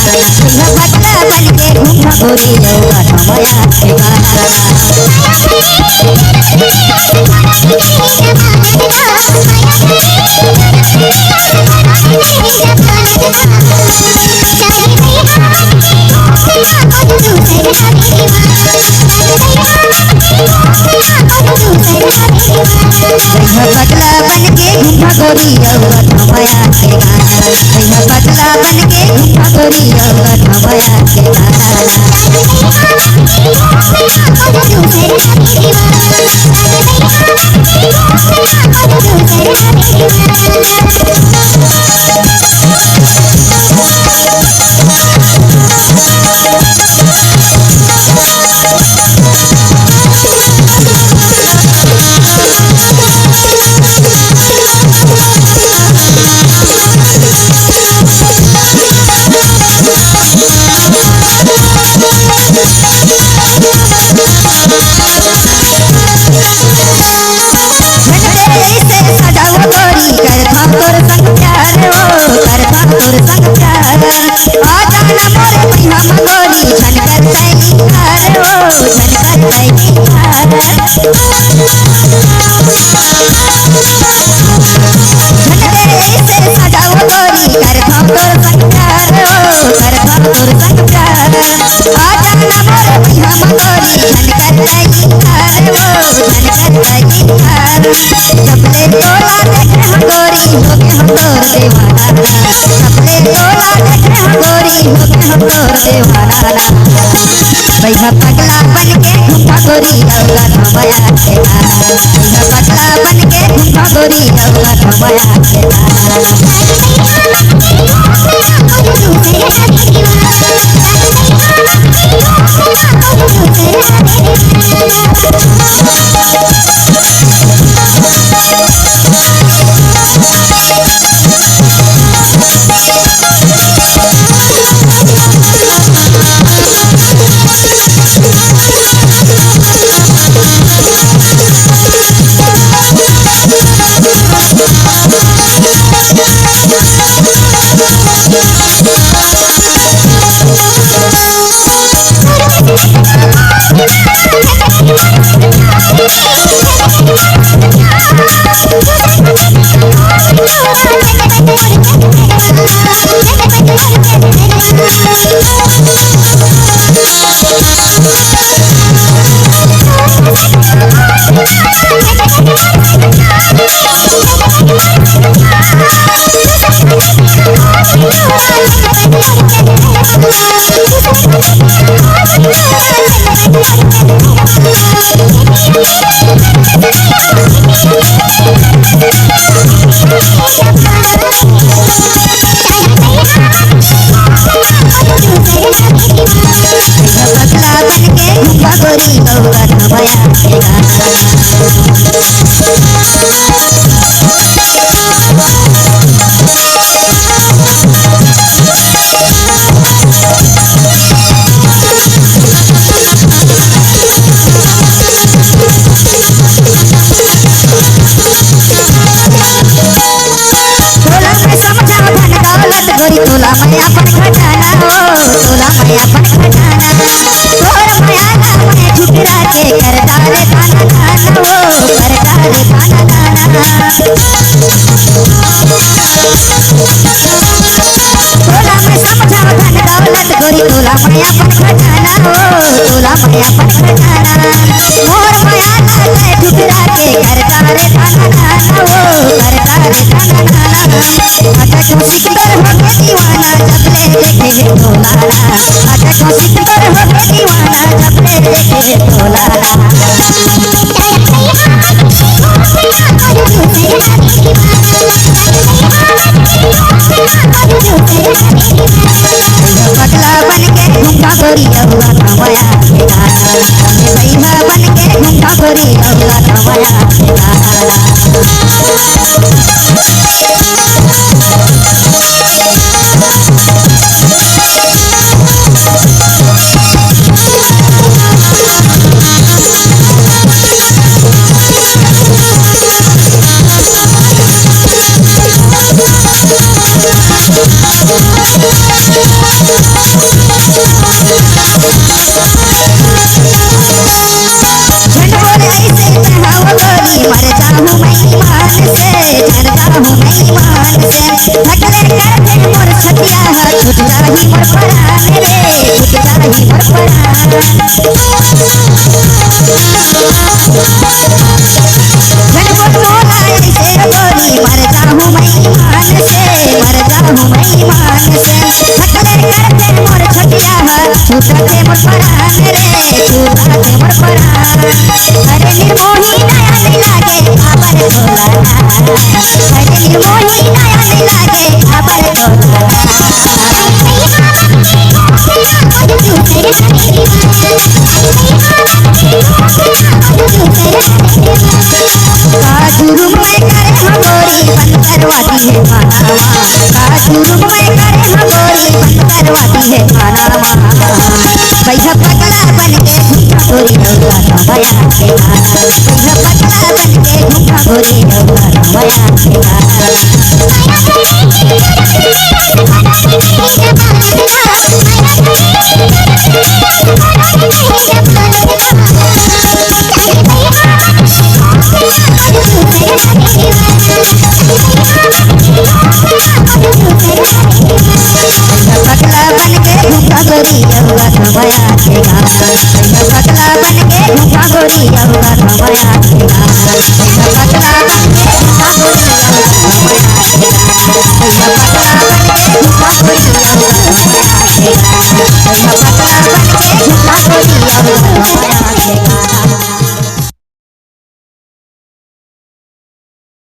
पगला बन के घूमा गोरी रउआ नमया ठिकाना पगला बन के घूमा गोरी रउआ नमया ठिकाना पगला बन के घूमा गोरी रउआ नमया ठिकाना भैया पगला बन के घूमा गोरी रउआ नमया ठिकाना भैया पगला बन के घूमा गोरी रउआ नमया तोला मैया पर खजाना हो तोला मैया पर खजाना तोर माया ना मैं ठुकरा के कर डाले खाना खाना हो कर डाले खाना खाना तोला मैं समझाओ धन दौलत गोरी तोला मैया पर खजाना हो तोला मैया पर खजाना मोर माया ना मैं ठुकरा के कर डाले खाना खाना हो कर डाले खाना खाना अटक सिकंदर हो के दीवाना जबले देखे तोलाना अटक सिकंदर हो के दीवाना जबले देखे तोलाना पगला बन के घूमा गोरी रउआ नमया ठिकाना भैया बन के घूमा गोरी रउआ नमया ठिकाना We'll be right back. मोर परान रे छूट जाही मोर छूटते मोर परान रे छूटते मोर परान अरे निर्मोही नया नहीं लागे आबर तोला अरे निर्मोही नया नहीं लागे आबर तोला काजुरुम में करे हम गोरी बंद करवाती है खानावा काजुरुम में करे हम गोरी बंद करवाती है खानावा भैया पगला बन के घूमा गोरी रौला रमया के भैया पगला बन के घूमा गोरी रौला रमया के पगला बन के घूमा गोरी रौला रमया के पगला बन के घूमा गोरी रौला रमया के पगला बन के घूमा गोरी रौला रमया के पगला बन के घूमा गोरी रौला रमया के पगला बन के घूमा गोरी रौला रमया